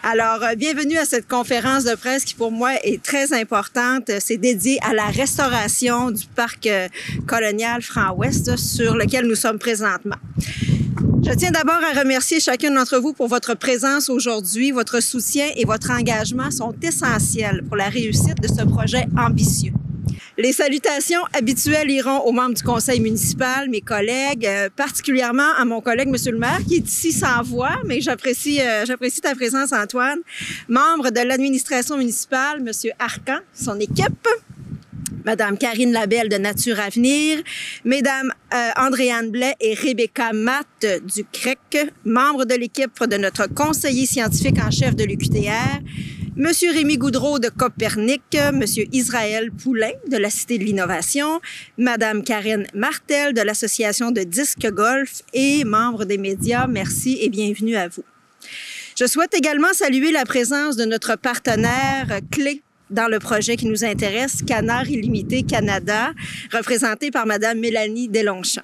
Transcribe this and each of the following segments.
Alors, bienvenue à cette conférence de presse qui, pour moi, est très importante. C'est dédié à la restauration du parc colonial Franc-Ouest sur lequel nous sommes présentement. Je tiens d'abord à remercier chacun d'entre vous pour votre présence aujourd'hui. Votre soutien et votre engagement sont essentiels pour la réussite de ce projet ambitieux. Les salutations habituelles iront aux membres du conseil municipal, mes collègues, particulièrement à mon collègue, M. le maire, qui est ici sans voix, mais j'apprécie ta présence, Antoine. Membres de l'administration municipale, M. Arcan, son équipe, Mme Karine Labelle de Nature Avenir, Mesdames Andréane Blais et Rebecca Matt du CREC, membres de l'équipe de notre conseiller scientifique en chef de l'UQTR, Monsieur Rémi Goudreau de Copernic, Monsieur Israël Poulain de la Cité de l'Innovation, Madame Karine Martel de l'Association de disque golf et membres des médias, merci et bienvenue à vous. Je souhaite également saluer la présence de notre partenaire clé dans le projet qui nous intéresse, Canard Illimité Canada, représenté par Madame Mélanie Deslongchamps.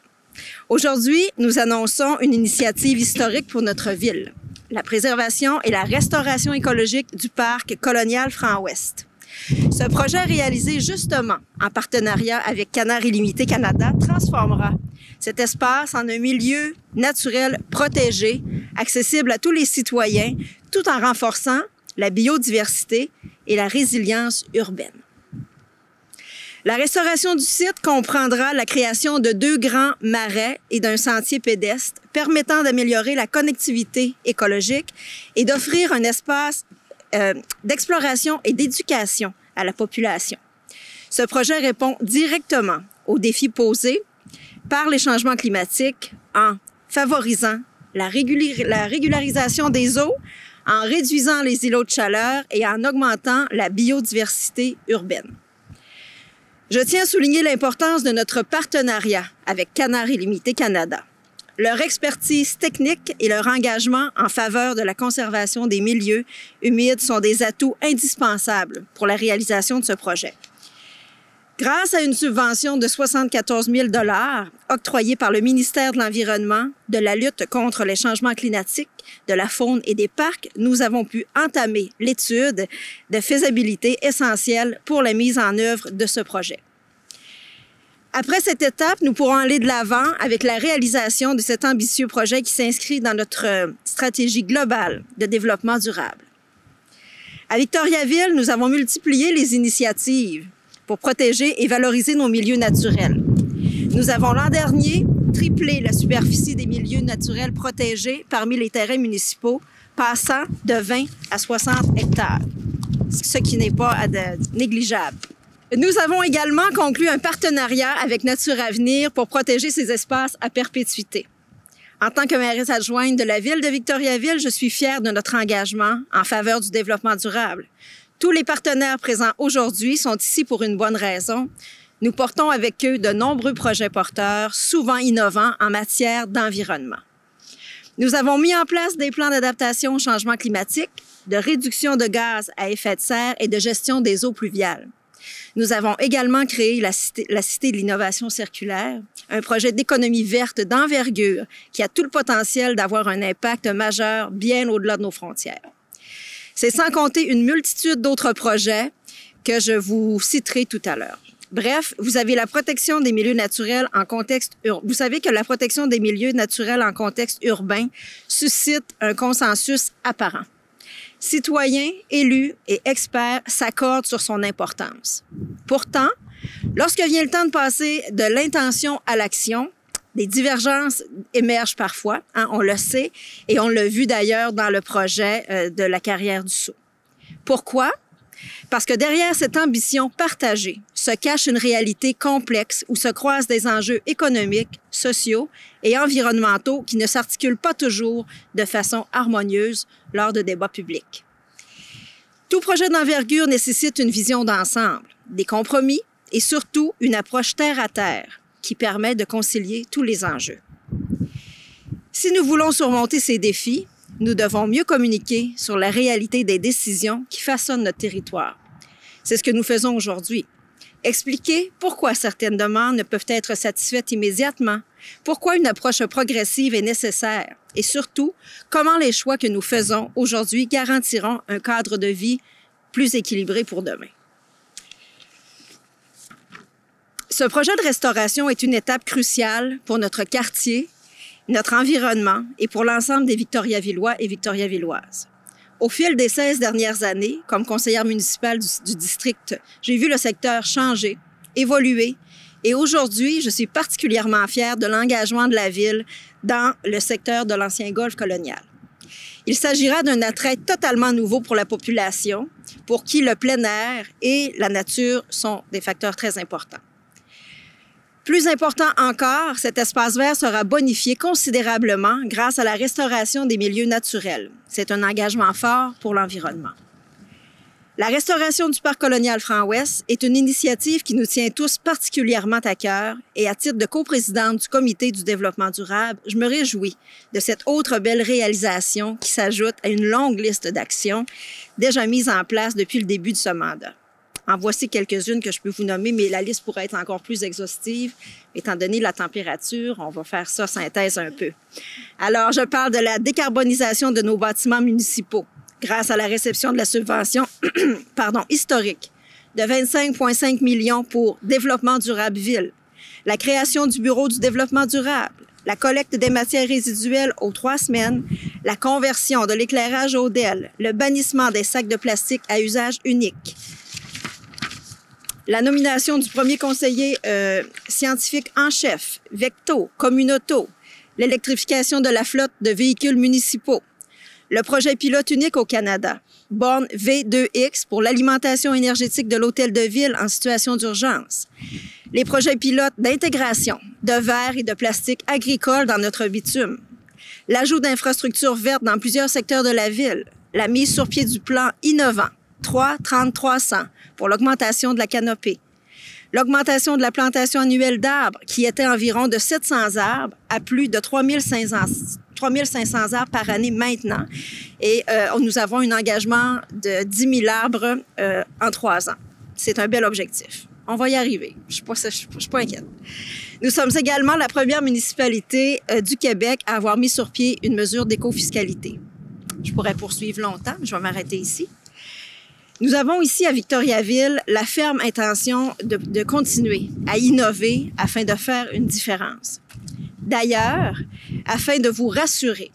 Aujourd'hui, nous annonçons une initiative historique pour notre ville. La préservation et la restauration écologique du parc colonial Franc-Ouest. Ce projet réalisé justement en partenariat avec Canard Illimité Canada transformera cet espace en un milieu naturel protégé, accessible à tous les citoyens, tout en renforçant la biodiversité et la résilience urbaine. La restauration du site comprendra la création de 2 grands marais et d'un sentier pédestre permettant d'améliorer la connectivité écologique et d'offrir un espace d'exploration et d'éducation à la population. Ce projet répond directement aux défis posés par les changements climatiques en favorisant la régularisation des eaux, en réduisant les îlots de chaleur et en augmentant la biodiversité urbaine. Je tiens à souligner l'importance de notre partenariat avec Canard Illimité Canada. Leur expertise technique et leur engagement en faveur de la conservation des milieux humides sont des atouts indispensables pour la réalisation de ce projet. Grâce à une subvention de 74 000 $ octroyée par le ministère de l'Environnement, de la lutte contre les changements climatiques, de la faune et des parcs, nous avons pu entamer l'étude de faisabilité essentielle pour la mise en œuvre de ce projet. Après cette étape, nous pourrons aller de l'avant avec la réalisation de cet ambitieux projet qui s'inscrit dans notre stratégie globale de développement durable. À Victoriaville, nous avons multiplié les initiatives pour protéger et valoriser nos milieux naturels. Nous avons l'an dernier triplé la superficie des milieux naturels protégés parmi les terrains municipaux, passant de 20 à 60 hectares, ce qui n'est pas négligeable. Nous avons également conclu un partenariat avec Nature Avenir pour protéger ces espaces à perpétuité. En tant que mairesse adjointe de la ville de Victoriaville, je suis fière de notre engagement en faveur du développement durable. Tous les partenaires présents aujourd'hui sont ici pour une bonne raison. Nous portons avec eux de nombreux projets porteurs, souvent innovants en matière d'environnement. Nous avons mis en place des plans d'adaptation au changement climatique, de réduction de gaz à effet de serre et de gestion des eaux pluviales. Nous avons également créé la Cité de l'Innovation circulaire, un projet d'économie verte d'envergure qui a tout le potentiel d'avoir un impact majeur bien au-delà de nos frontières. C'est sans compter une multitude d'autres projets que je vous citerai tout à l'heure. Bref, vous avez la protection des milieux naturels en contexte urbain. Vous savez que la protection des milieux naturels en contexte urbain suscite un consensus apparent. Citoyens, élus et experts s'accordent sur son importance. Pourtant, lorsque vient le temps de passer de l'intention à l'action, des divergences émergent parfois, on le sait, et on l'a vu d'ailleurs dans le projet de la carrière du Sceau. Pourquoi? Parce que derrière cette ambition partagée se cache une réalité complexe où se croisent des enjeux économiques, sociaux et environnementaux qui ne s'articulent pas toujours de façon harmonieuse lors de débats publics. Tout projet d'envergure nécessite une vision d'ensemble, des compromis et surtout une approche terre à terre qui permet de concilier tous les enjeux. Si nous voulons surmonter ces défis, nous devons mieux communiquer sur la réalité des décisions qui façonnent notre territoire. C'est ce que nous faisons aujourd'hui. Expliquer pourquoi certaines demandes ne peuvent être satisfaites immédiatement, pourquoi une approche progressive est nécessaire et surtout, comment les choix que nous faisons aujourd'hui garantiront un cadre de vie plus équilibré pour demain. Ce projet de restauration est une étape cruciale pour notre quartier, notre environnement et pour l'ensemble des Victoriavillois et Victoriavilloises. Au fil des 16 dernières années, comme conseillère municipale du district, j'ai vu le secteur changer, évoluer et aujourd'hui, je suis particulièrement fière de l'engagement de la Ville dans le secteur de l'ancien golfe colonial. Il s'agira d'un attrait totalement nouveau pour la population, pour qui le plein air et la nature sont des facteurs très importants. Plus important encore, cet espace vert sera bonifié considérablement grâce à la restauration des milieux naturels. C'est un engagement fort pour l'environnement. La restauration du parc colonial Franc-Ouest est une initiative qui nous tient tous particulièrement à cœur et à titre de coprésidente du Comité du développement durable, je me réjouis de cette autre belle réalisation qui s'ajoute à une longue liste d'actions déjà mises en place depuis le début de ce mandat. En voici quelques-unes que je peux vous nommer, mais la liste pourrait être encore plus exhaustive. Étant donné la température, on va faire ça synthèse un peu. Alors, je parle de la décarbonisation de nos bâtiments municipaux grâce à la réception de la subvention historique de 25,5 millions pour Développement durable Ville, la création du Bureau du développement durable, la collecte des matières résiduelles aux 3 semaines, la conversion de l'éclairage au DEL, le bannissement des sacs de plastique à usage unique, la nomination du premier conseiller scientifique en chef, Vecto, Communauto, l'électrification de la flotte de véhicules municipaux, le projet pilote unique au Canada, borne V2X pour l'alimentation énergétique de l'hôtel de ville en situation d'urgence, les projets pilotes d'intégration de verre et de plastique agricole dans notre bitume, l'ajout d'infrastructures vertes dans plusieurs secteurs de la ville, la mise sur pied du plan innovant 3-30-300 pour l'augmentation de la canopée, l'augmentation de la plantation annuelle d'arbres qui était environ de 700 arbres à plus de 3500 arbres par année maintenant. Et nous avons un engagement de 10 000 arbres en 3 ans. C'est un bel objectif. On va y arriver. Je suis pas inquiète. Nous sommes également la première municipalité du Québec à avoir mis sur pied une mesure d'écofiscalité. Je pourrais poursuivre longtemps, mais je vais m'arrêter ici. Nous avons ici à Victoriaville la ferme intention de continuer à innover afin de faire une différence. D'ailleurs, afin de vous rassurer,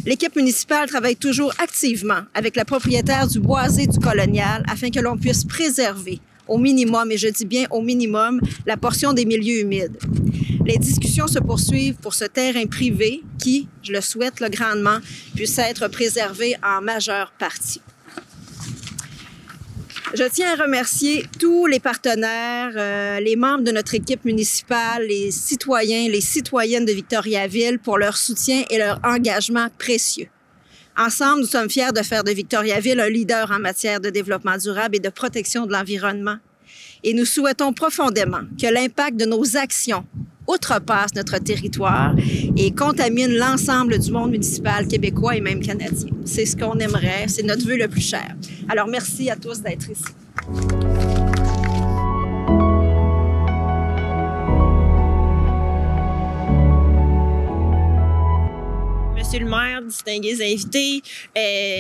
l'équipe municipale travaille toujours activement avec la propriétaire du boisé du colonial afin que l'on puisse préserver au minimum, et je dis bien au minimum, la portion des milieux humides. Les discussions se poursuivent pour ce terrain privé qui, je le souhaite là, grandement, puisse être préservé en majeure partie. Je tiens à remercier tous les partenaires, les membres de notre équipe municipale, les citoyens, les citoyennes de Victoriaville pour leur soutien et leur engagement précieux. Ensemble, nous sommes fiers de faire de Victoriaville un leader en matière de développement durable et de protection de l'environnement. Et nous souhaitons profondément que l'impact de nos actions outrepasse notre territoire et contamine l'ensemble du monde municipal québécois et même canadien. C'est ce qu'on aimerait, c'est notre vœu le plus cher. Alors, merci à tous d'être ici. Monsieur le maire, distingués invités,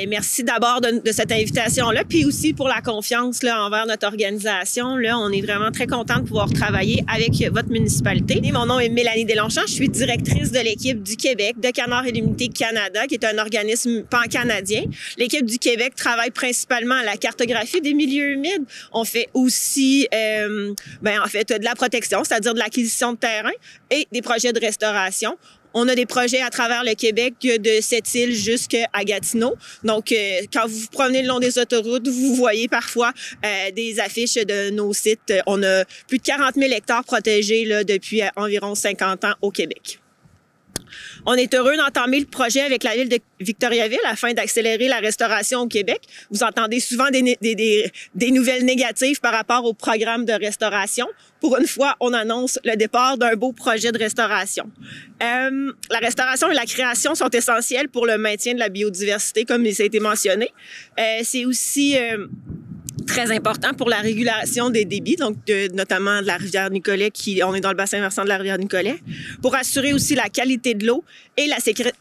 merci d'abord de cette invitation-là, puis aussi pour la confiance là, envers notre organisation. Là, on est vraiment très contents de pouvoir travailler avec votre municipalité. Mon nom est Mélanie Deslongchamps, je suis directrice de l'équipe du Québec de Canards et l'Unité Canada, qui est un organisme pan-canadien. L'équipe du Québec travaille principalement à la cartographie des milieux humides. On fait aussi de la protection, c'est-à-dire de l'acquisition de terrain et des projets de restauration. On a des projets à travers le Québec de Sept-Îles jusqu'à Gatineau. Donc, quand vous vous promenez le long des autoroutes, vous voyez parfois des affiches de nos sites. On a plus de 40 000 hectares protégés là, depuis environ 50 ans au Québec. On est heureux d'entamer le projet avec la Ville de Victoriaville afin d'accélérer la restauration au Québec. Vous entendez souvent des nouvelles négatives par rapport au programme de restauration. Pour une fois, on annonce le départ d'un beau projet de restauration. La restauration et la création sont essentielles pour le maintien de la biodiversité, comme il a été mentionné. C'est aussi très important pour la régulation des débits, donc notamment de la rivière Nicolet, on est dans le bassin versant de la rivière Nicolet, pour assurer aussi la qualité de l'eau et la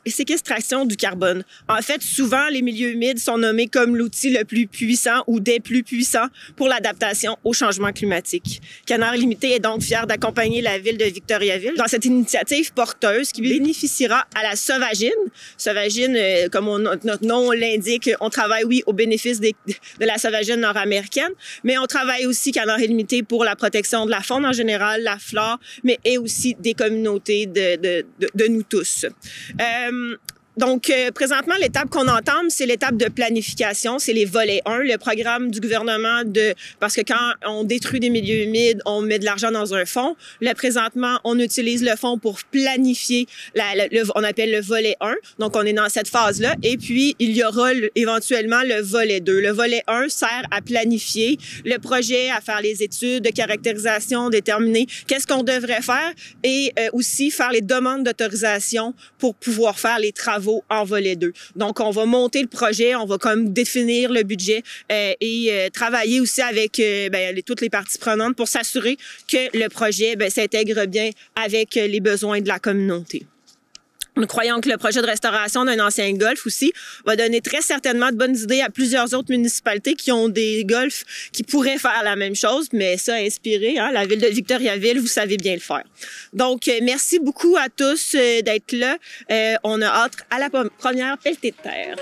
séquestration du carbone. En fait, souvent, les milieux humides sont nommés comme l'outil le plus puissant ou des plus puissants pour l'adaptation au changement climatique. Canard Limité est donc fier d'accompagner la ville de Victoriaville dans cette initiative porteuse qui bénéficiera à la Sauvagine. Sauvagine, comme notre nom l'indique, on travaille, oui, au bénéfice de la Sauvagine nord-américaine, mais on travaille aussi, Canard Limité, pour la protection de la faune en général, la flore, mais et aussi des communautés de nous tous. Donc, présentement, l'étape qu'on entame, c'est l'étape de planification, c'est les volets 1, le programme du gouvernement parce que quand on détruit des milieux humides, on met de l'argent dans un fonds. Là, présentement, on utilise le fonds pour planifier, on appelle le volet 1. Donc, on est dans cette phase-là. Et puis, il y aura éventuellement le volet 2. Le volet 1 sert à planifier le projet, à faire les études de caractérisation, déterminer qu'est-ce qu'on devrait faire et aussi faire les demandes d'autorisation pour pouvoir faire les travaux en volet 2. Donc, on va monter le projet, on va comme définir le budget et travailler aussi avec toutes les parties prenantes pour s'assurer que le projet s'intègre bien avec les besoins de la communauté. Nous croyons que le projet de restauration d'un ancien golf aussi va donner très certainement de bonnes idées à plusieurs autres municipalités qui ont des golfs qui pourraient faire la même chose, mais ça inspiré, hein, la ville de Victoriaville, vous savez bien le faire. Donc, merci beaucoup à tous d'être là. On a hâte à la première pelletée de terre.